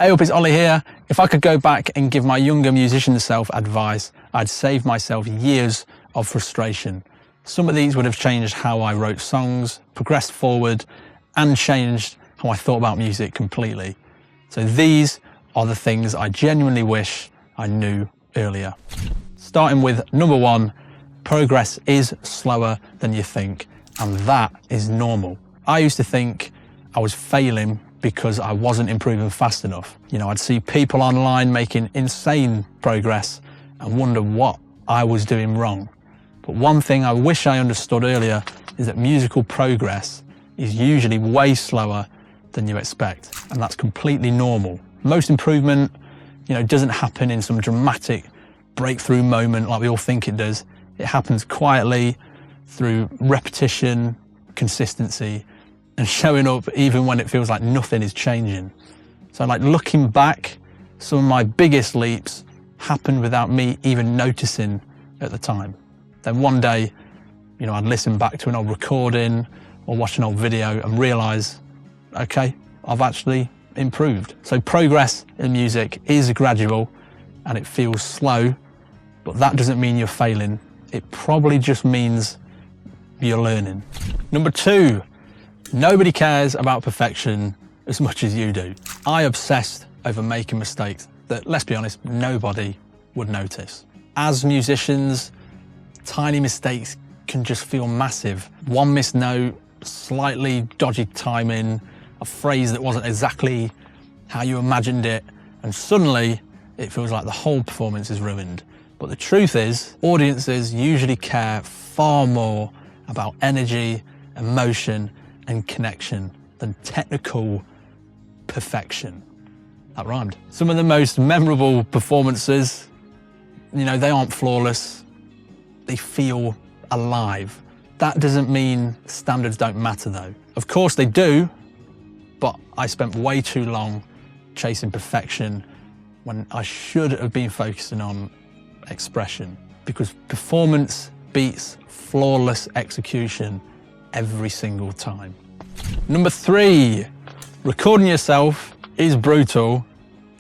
Hey up, it's Ollie here. If I could go back and give my younger musician self advice, I'd save myself years of frustration. Some of these would have changed how I wrote songs, progressed forward, and changed how I thought about music completely. So these are the things I genuinely wish I knew earlier. Starting with number one, progress is slower than you think, and that is normal. I used to think I was failing because I wasn't improving fast enough. You know, I'd see people online making insane progress and wonder what I was doing wrong. But one thing I wish I understood earlier is that musical progress is usually way slower than you expect, and that's completely normal. Most improvement, doesn't happen in some dramatic breakthrough moment like we all think it does. It happens quietly through repetition, consistency, and showing up even when it feels like nothing is changing. So like looking back, some of my biggest leaps happened without me even noticing at the time. Then one day, I'd listen back to an old recording or watch an old video and realize, okay, I've actually improved. So progress in music is gradual and it feels slow, but that doesn't mean you're failing. It probably just means you're learning. Number two, nobody cares about perfection as much as you do. I obsessed over making mistakes that, let's be honest, nobody would notice. As musicians, tiny mistakes can just feel massive. One missed note, slightly dodgy timing, a phrase that wasn't exactly how you imagined it, and suddenly it feels like the whole performance is ruined. But the truth is, audiences usually care far more about energy, emotion, and connection than technical perfection. That rhymed. Some of the most memorable performances, they aren't flawless, they feel alive. That doesn't mean standards don't matter though. Of course they do, but I spent way too long chasing perfection when I should have been focusing on expression, because performance beats flawless execution every single time. Number three, recording yourself is brutal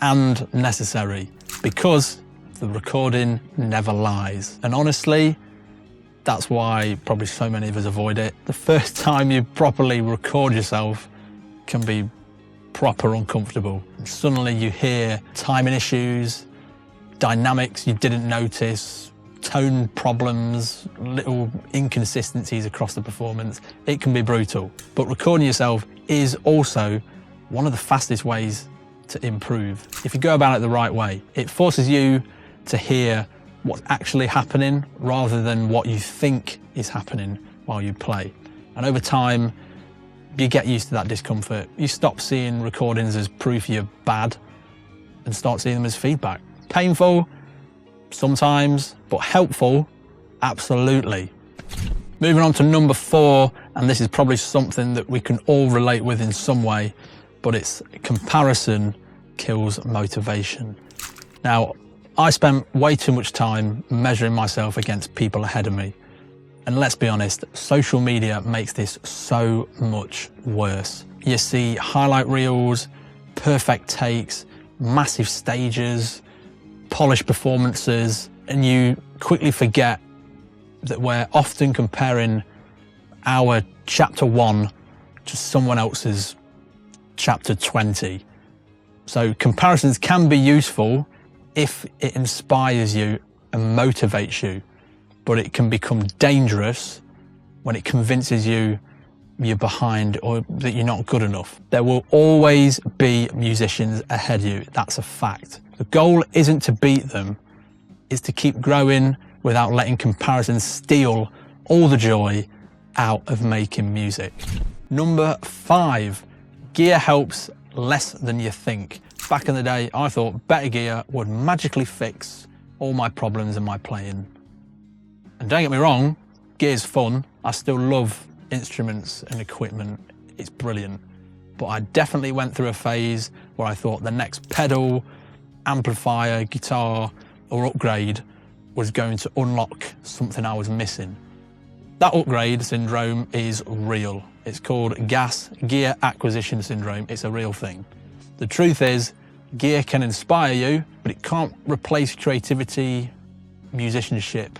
and necessary because the recording never lies. And honestly, that's why probably so many of us avoid it. The first time you properly record yourself can be proper uncomfortable. And suddenly you hear timing issues, dynamics you didn't notice, tone problems, little inconsistencies across the performance. It can be brutal, but recording yourself is also one of the fastest ways to improve. If you go about it the right way, it forces you to hear what's actually happening rather than what you think is happening while you play. And over time, you get used to that discomfort. You stop seeing recordings as proof you're bad and start seeing them as feedback. Painful sometimes, but helpful, absolutely. Moving on to number four, and this is probably something that we can all relate with in some way, but it's comparison kills motivation. Now, I spent way too much time measuring myself against people ahead of me. And let's be honest, social media makes this so much worse. You see highlight reels, perfect takes, massive stages, polished performances, and you quickly forget that we're often comparing our chapter 1 to someone else's chapter 20. So comparisons can be useful if it inspires you and motivates you, but it can become dangerous when it convinces you you're behind or that you're not good enough. There will always be musicians ahead of you, that's a fact. The goal isn't to beat them, it's to keep growing without letting comparison steal all the joy out of making music. Number 5, gear helps less than you think. Back in the day, I thought better gear would magically fix all my problems in my playing. And don't get me wrong, gear's fun. I still love instruments and equipment. It's brilliant. But I definitely went through a phase where I thought the next pedal, amplifier, guitar, or upgrade was going to unlock something I was missing. That upgrade syndrome is real. It's called gear acquisition syndrome. It's a real thing. The truth is, Gear can inspire you, but it can't replace creativity, musicianship,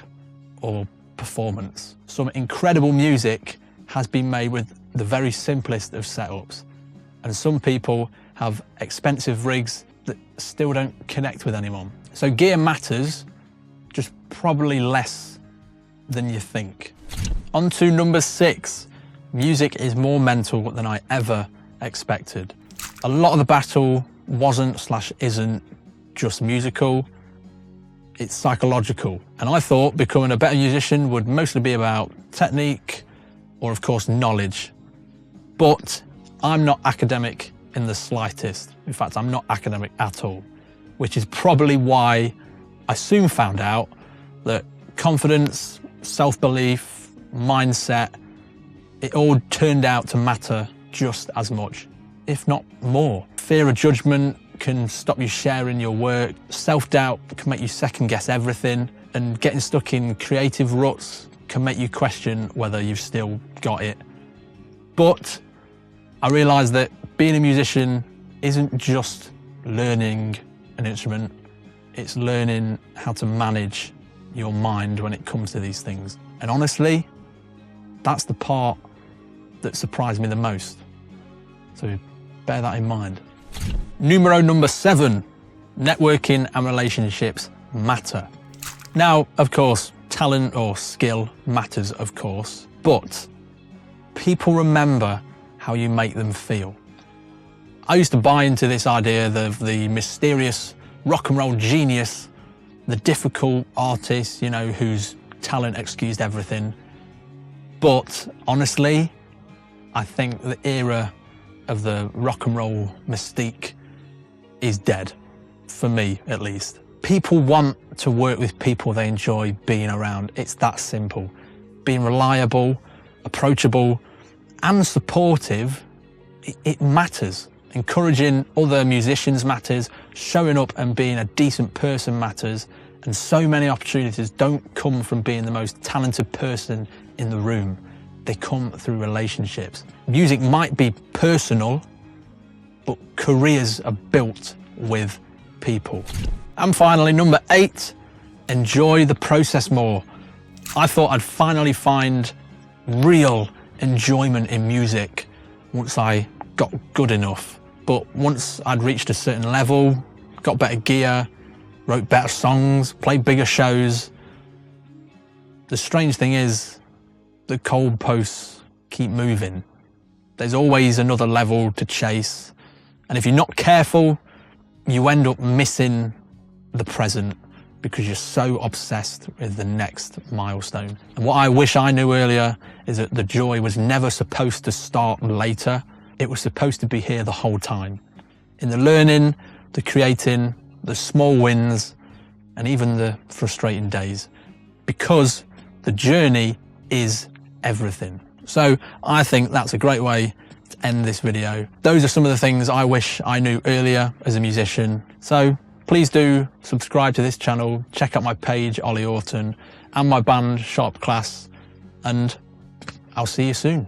or performance. Some incredible music has been made with the very simplest of setups, and some people have expensive rigs that still don't connect with anyone. So gear matters, just probably less than you think. On to number 6. Music is more mental than I ever expected. A lot of the battle wasn't/isn't just musical, it's psychological. And I thought becoming a better musician would mostly be about technique or of course knowledge. But I'm not academic in the slightest. In fact, I'm not academic at all, which is probably why I soon found out that confidence, self-belief, mindset, it all turned out to matter just as much, if not more. Fear of judgment can stop you sharing your work. Self-doubt can make you second-guess everything, and getting stuck in creative ruts can make you question whether you've still got it. But I realised that being a musician isn't just learning an instrument, it's learning how to manage your mind when it comes to these things. And honestly, that's the part that surprised me the most. So bear that in mind. Number 7, networking and relationships matter. Now, of course, talent or skill matters, of course, but people remember how you make them feel. I used to buy into this idea of the mysterious rock and roll genius, the difficult artist, you know, whose talent excused everything. But honestly, I think the era of the rock and roll mystique is dead, for me at least. People want to work with people they enjoy being around. It's that simple. Being reliable, approachable, and supportive, it matters. Encouraging other musicians matters. Showing up and being a decent person matters. And so many opportunities don't come from being the most talented person in the room. They come through relationships. Music might be personal, but careers are built with people. And finally, number 8, enjoy the process more. I thought I'd finally find real enjoyment in music once I got good enough. But once I'd reached a certain level, got better gear, wrote better songs, played bigger shows, the strange thing is the goalposts keep moving. There's always another level to chase. And if you're not careful, you end up missing the present because you're so obsessed with the next milestone. And what I wish I knew earlier is that the joy was never supposed to start later. It was supposed to be here the whole time. In the learning, the creating, the small wins, and even the frustrating days. Because the journey is everything. So I think that's a great way to end this video. Those are some of the things I wish I knew earlier as a musician. So please do subscribe to this channel, check out my page, Ollie Orton, and my band, Sharp Class, and I'll see you soon.